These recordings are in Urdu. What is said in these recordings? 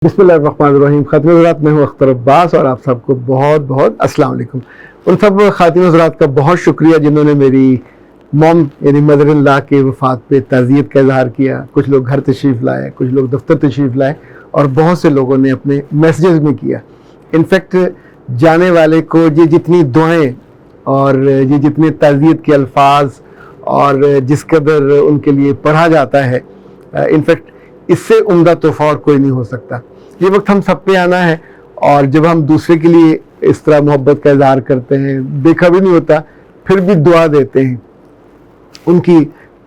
بسم اللہ الرحمن الرحیم. خاتون حضرات، میں ہوں اختر عباس اور آپ سب کو بہت بہت السلام علیکم. ان سب خاتون حضرات کا بہت شکریہ جنہوں نے میری موم یعنی مدر ان لا کے وفات پہ تعزیت کا اظہار کیا. کچھ لوگ گھر تشریف لائے، کچھ لوگ دفتر تشریف لائے، اور بہت سے لوگوں نے اپنے میسیجز میں کیا. انفیکٹ جانے والے کو یہ جتنی دعائیں اور یہ جتنے تعزیت کے الفاظ اور جس قدر ان کے لیے پڑھا جاتا ہے، انفیکٹ اس سے عمدہ تحفہ اور کوئی نہیں ہو سکتا. یہ وقت ہم سب پہ آنا ہے، اور جب ہم دوسرے کے لیے اس طرح محبت کا اظہار کرتے ہیں، دیکھا بھی نہیں ہوتا، پھر بھی دعا دیتے ہیں ان کی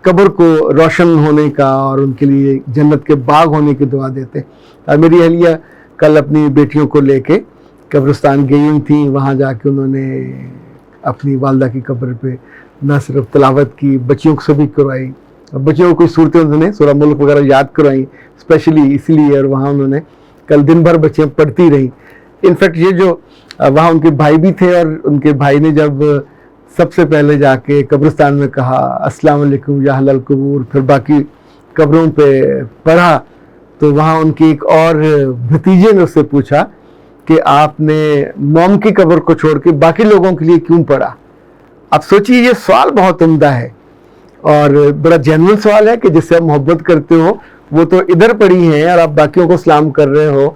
قبر کو روشن ہونے کا اور ان کے لیے جنت کے باغ ہونے کی دعا دیتے ہیں. میری اہلیہ کل اپنی بیٹیوں کو لے کے قبرستان گئی ہوئی تھیں. وہاں جا کے انہوں نے اپنی والدہ کی قبر پہ نہ صرف تلاوت کی، بچیوں کو سبھی کروائی. بچیوں کو کوئی صورتیں انہوں نے سورہ ملک وغیرہ یاد کروائی اسپیشلی اسی لیے، اور وہاں انہوں نے کل دن بھر بچیاں پڑھتی رہیں. انفیکٹ یہ جو وہاں ان کے بھائی بھی تھے، اور ان کے بھائی نے جب سب سے پہلے جا کے قبرستان میں کہا السلام علیکم یا اہل القبور، پھر باقی قبروں پہ پڑھا، تو وہاں ان کی ایک اور بھتیجے نے اس سے پوچھا کہ آپ نے موم کی قبر کو چھوڑ کے باقی لوگوں کے لیے کیوں پڑھا؟ اب سوچیے، یہ سوال بہت عمدہ ہے اور بڑا جینوئن سوال ہے کہ جس سے آپ محبت کرتے ہو وہ تو ادھر پڑی ہیں اور آپ باقیوں کو سلام کر رہے ہو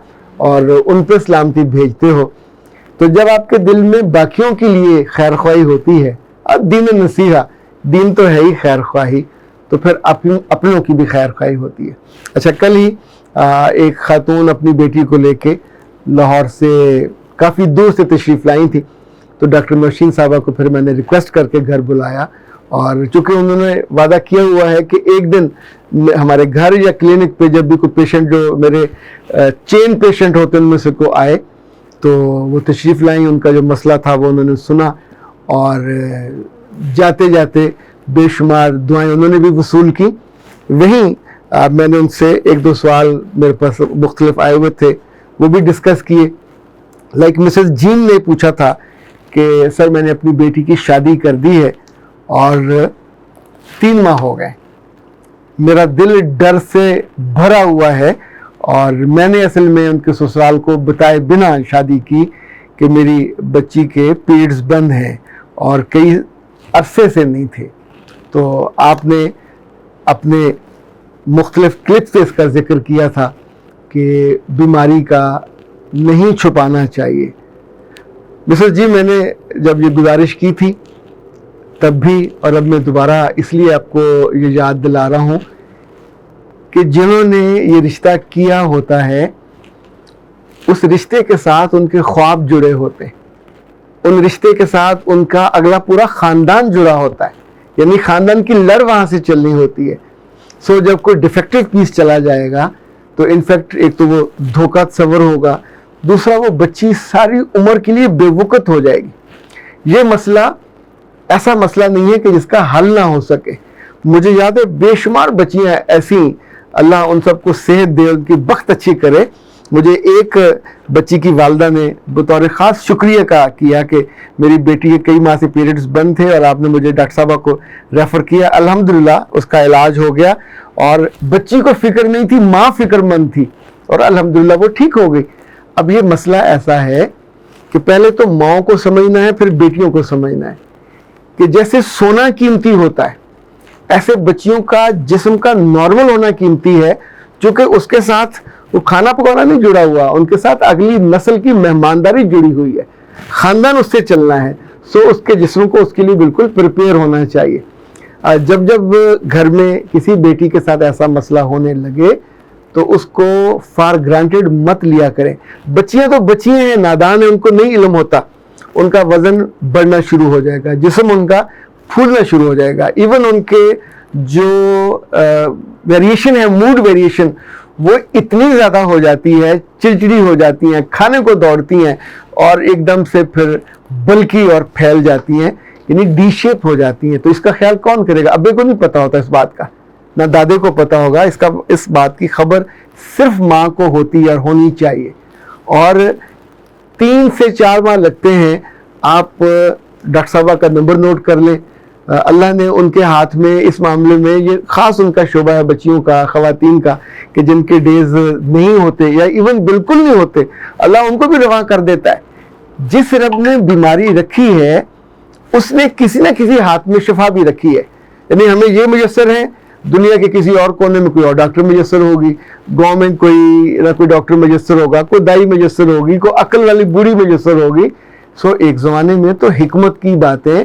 اور ان پہ سلامتی بھیجتے ہو. تو جب آپ کے دل میں باقیوں کے لیے خیر خواہی ہوتی ہے، اب دین نصیحہ، دین تو ہے ہی خیر خواہی، تو پھر اپنوں کی بھی خیر خواہی ہوتی ہے. اچھا، کل ہی ایک خاتون اپنی بیٹی کو لے کے لاہور سے کافی دور سے تشریف لائی تھی، تو ڈاکٹر محشین صاحبہ کو پھر میں نے ریکویسٹ کر کے گھر بلایا، اور چونکہ انہوں نے وعدہ کیا ہوا ہے کہ ایک دن ہمارے گھر یا کلینک پہ جب بھی کوئی پیشنٹ جو میرے چین پیشنٹ ہوتے ہیں ان میں سے کوئی آئے تو وہ تشریف لائیں. ان کا جو مسئلہ تھا وہ انہوں نے سنا، اور جاتے جاتے بے شمار دعائیں انہوں نے بھی وصول کی. وہیں میں نے ان سے ایک دو سوال میرے پاس مختلف آئے ہوئے تھے، وہ بھی ڈسکس کیے. لائک مسز جین نے پوچھا تھا کہ سر میں نے اپنی بیٹی کی شادی کر دی ہے اور 3 ماہ ہو گئے، میرا دل ڈر سے بھرا ہوا ہے، اور میں نے اصل میں ان کے سسرال کو بتائے بنا شادی کی کہ میری بچی کے پیریڈز بند ہیں اور کئی عرصے سے نہیں تھے. تو آپ نے اپنے مختلف کلپ سے اس کا ذکر کیا تھا کہ بیماری کا نہیں چھپانا چاہیے. مسز جی، میں نے جب یہ گزارش کی تھی تب بھی، اور اب میں دوبارہ اس لیے آپ کو یہ یاد دلا رہا ہوں کہ جنہوں نے یہ رشتہ کیا ہوتا ہے اس رشتے کے ساتھ ان کے خواب جڑے ہوتے ہیں، ان رشتے کے ساتھ ان کا اگلا پورا خاندان جڑا ہوتا ہے، یعنی خاندان کی لڑ وہاں سے چلنی ہوتی ہے. سو جب کوئی ڈیفیکٹو پیس چلا جائے گا تو انفیکٹ ایک تو وہ دھوکہ تصور ہوگا، دوسرا وہ بچی ساری عمر کے لیے بے وقت ہو جائے گی. یہ مسئلہ ایسا مسئلہ نہیں ہے کہ جس کا حل نہ ہو سکے. مجھے یاد ہے بے شمار بچیاں ایسی، اللہ ان سب کو صحت دے، ان کی بخت اچھی کرے. مجھے ایک بچی کی والدہ نے بطور خاص شکریہ کیا کہ میری بیٹی کے کئی ماہ سے پیریڈز بند تھے اور آپ نے مجھے ڈاکٹر صاحبہ کو ریفر کیا. الحمدللہ اس کا علاج ہو گیا، اور بچی کو فکر نہیں تھی، ماں فکر مند تھی، اور الحمدللہ وہ ٹھیک ہو گئی. اب یہ مسئلہ ایسا ہے کہ پہلے تو ماؤں کو سمجھنا ہے، پھر بیٹیوں کو سمجھنا ہے کہ جیسے سونا قیمتی ہوتا ہے ایسے بچیوں کا جسم کا نارمل ہونا قیمتی ہے، چونکہ اس کے ساتھ وہ کھانا پکانا نہیں جڑا ہوا، ان کے ساتھ اگلی نسل کی مہمانداری جڑی ہوئی ہے، خاندان اس سے چلنا ہے. سو اس کے جسم کو اس کے لیے بالکل پریپیئر ہونا چاہیے. جب گھر میں کسی بیٹی کے ساتھ ایسا مسئلہ ہونے لگے تو اس کو فار گرانٹیڈ مت لیا کریں. بچیاں تو بچیاں ہیں، نادان ہیں، ان کو نہیں علم ہوتا. ان کا وزن بڑھنا شروع ہو جائے گا، جسم ان کا پھولنا شروع ہو جائے گا. ایون ان کے جو ویریشن ہے، موڈ ویریشن، وہ اتنی زیادہ ہو جاتی ہے، چڑچڑی ہو جاتی ہیں، کھانے کو دوڑتی ہیں، اور ایک دم سے پھر بلکی اور پھیل جاتی ہیں، یعنی ڈی شیپ ہو جاتی ہیں. تو اس کا خیال کون کرے گا؟ ابے کو نہیں پتا ہوتا اس بات کا، نہ دادے کو پتا ہوگا. اس بات کی خبر صرف ماں کو ہوتی ہے اور ہونی چاہیے. اور 3 سے 4 ماہ لگتے ہیں. آپ ڈاکٹر صاحبہ کا نمبر نوٹ کر لیں، اللہ نے ان کے ہاتھ میں اس معاملے میں، یہ خاص ان کا شعبہ ہے بچیوں کا، خواتین کا، کہ جن کے ڈیز نہیں ہوتے یا ایون بالکل نہیں ہوتے، اللہ ان کو بھی روا کر دیتا ہے۔ جس رب نے بیماری رکھی ہے اس نے کسی نہ کسی ہاتھ میں شفا بھی رکھی ہے، یعنی ہمیں یہ میسر ہے، دنیا کے کسی اور کونے میں کوئی اور ڈاکٹر میسر ہوگی، گاؤں میں کوئی ڈاکٹر میسر ہوگا، کوئی دائی میسر ہوگی، کوئی عقل والی بوڑھی میسر ہوگی۔ سو ایک زمانے میں تو حکمت کی باتیں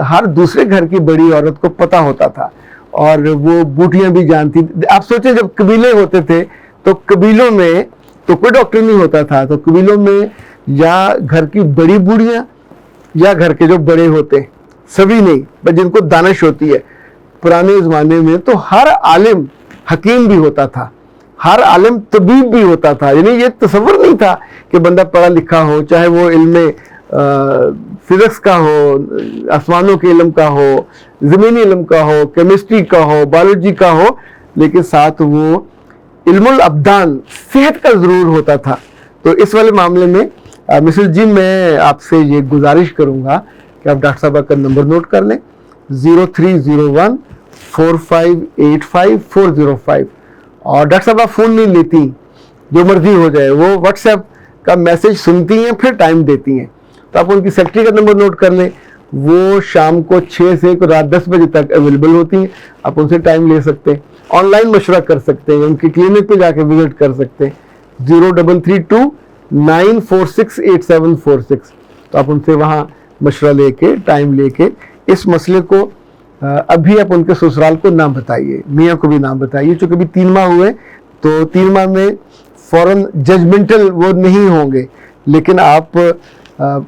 ہر دوسرے گھر کی بڑی عورت کو پتہ ہوتا تھا، اور وہ بوٹیاں بھی جانتی۔ آپ سوچیں جب قبیلے ہوتے تھے تو قبیلوں میں تو کوئی ڈاکٹر نہیں ہوتا تھا، تو قبیلوں میں یا گھر کی بڑی بوڑھیاں یا گھر کے جو بڑے ہوتے، سبھی نہیں، بس جن کو دانش ہوتی ہے۔ پرانے زمانے میں تو ہر عالم حکیم بھی ہوتا تھا، ہر عالم طبیب بھی ہوتا تھا، یعنی یہ تصور نہیں تھا کہ بندہ پڑھا لکھا ہو، چاہے وہ علم فزکس کا ہو، آسمانوں کے علم کا ہو، زمینی علم کا ہو، کیمسٹری کا ہو، بایولوجی کا ہو، لیکن ساتھ وہ علم الابدان، صحت کا ضرور ہوتا تھا۔ تو اس والے معاملے میں مسز جی میں آپ سے یہ گزارش کروں گا کہ آپ ڈاکٹر صاحبہ کا نمبر نوٹ کر لیں، 03014585 اور ڈاکٹر صاحبہ فون نہیں لیتی، جو مرضی ہو جائے، وہ واٹس ایپ کا میسج سنتی ہیں پھر ٹائم دیتی ہیں، تو آپ ان کی سیکرٹری کا نمبر نوٹ کر لیں، وہ شام کو 6 سے رات 10 بجے تک اویلیبل ہوتی ہیں، آپ ان سے ٹائم لے سکتے ہیں، آن لائن مشورہ کر سکتے ہیں، ان کی کلینک پہ جا کے وزٹ کر سکتے ہیں، 0332946846، تو آپ ان سے وہاں مشورہ لے کے ٹائم لے کے اس مسئلے کو ابھی آپ ان کے سسرال کو نہ بتائیے، میاں کو بھی نہ بتائیے، چونکہ ابھی 3 ماہ ہوئے تو 3 ماہ میں فوراً ججمنٹل وہ نہیں ہوں گے، لیکن آپ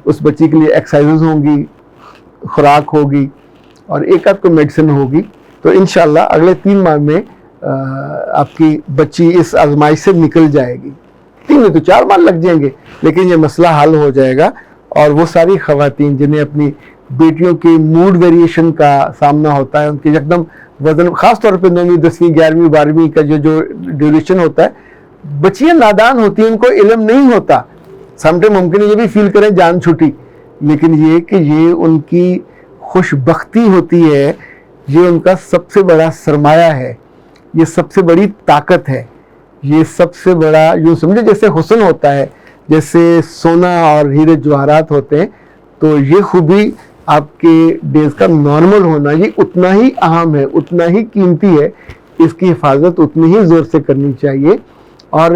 اس بچی کے لیے ایکسرسائزز ہوں گی، خوراک ہوگی اور ایک آدھ کو میڈیسن ہوگی، تو انشاءاللہ اگلے 3 ماہ میں آپ کی بچی اس آزمائش سے نکل جائے گی۔ 3 نہیں تو 4 ماہ لگ جائیں گے، لیکن یہ مسئلہ حل ہو جائے گا، اور وہ ساری خواتین جنہیں اپنی بیٹیوں کی موڈ ویریشن کا سامنا ہوتا ہے، ان کے یکدم وزن، خاص طور پہ 9ویں 10ویں 11ویں 12ویں کا جو ڈیوریشن ہوتا ہے، بچیاں نادان ہوتی ہیں، ان کو علم نہیں ہوتا، سم ٹائم ممکن ہے یہ بھی فیل کریں جان چھٹی، لیکن یہ کہ یہ ان کی خوش بختی ہوتی ہے، یہ ان کا سب سے بڑا سرمایہ ہے، یہ سب سے بڑی طاقت ہے، یہ سب سے بڑا، یوں سمجھے جیسے حسن ہوتا ہے، جیسے سونا اور ہیرے جواہرات ہوتے ہیں، تو یہ خوبی آپ کے ڈیز کا نارمل ہونا یہ اتنا ہی اہم ہے، اتنا ہی قیمتی ہے، اس کی حفاظت اتنی ہی زور سے کرنی چاہیے، اور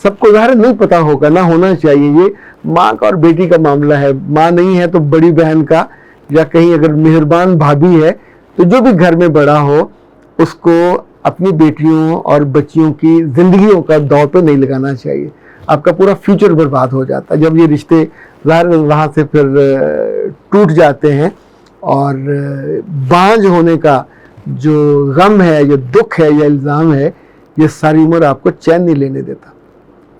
سب کو ظاہر نہیں پتا ہوگا، نہ ہونا چاہیے، یہ ماں کا اور بیٹی کا معاملہ ہے، ماں نہیں ہے تو بڑی بہن کا، یا کہیں اگر مہربان بھابھی ہے تو جو بھی گھر میں بڑا ہو، اس کو اپنی بیٹیوں اور بچیوں کی زندگیوں کا داؤ پہ نہیں لگانا چاہیے، آپ کا پورا فیوچر برباد ہو جاتا ہے جب یہ رشتے ظاہر وہاں سے پھر ٹوٹ جاتے ہیں، اور بانجھ ہونے کا جو غم ہے، جو دکھ ہے، یا الزام ہے، یہ ساری عمر آپ کو چین نہیں لینے دیتا۔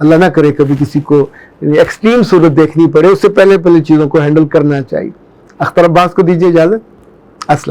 اللہ نہ کرے کبھی کسی کو ایکسٹریم صورت دیکھنی پڑے، اس سے پہلے چیزوں کو ہینڈل کرنا چاہیے۔ اختر عباس کو دیجیے اجازت، السلام۔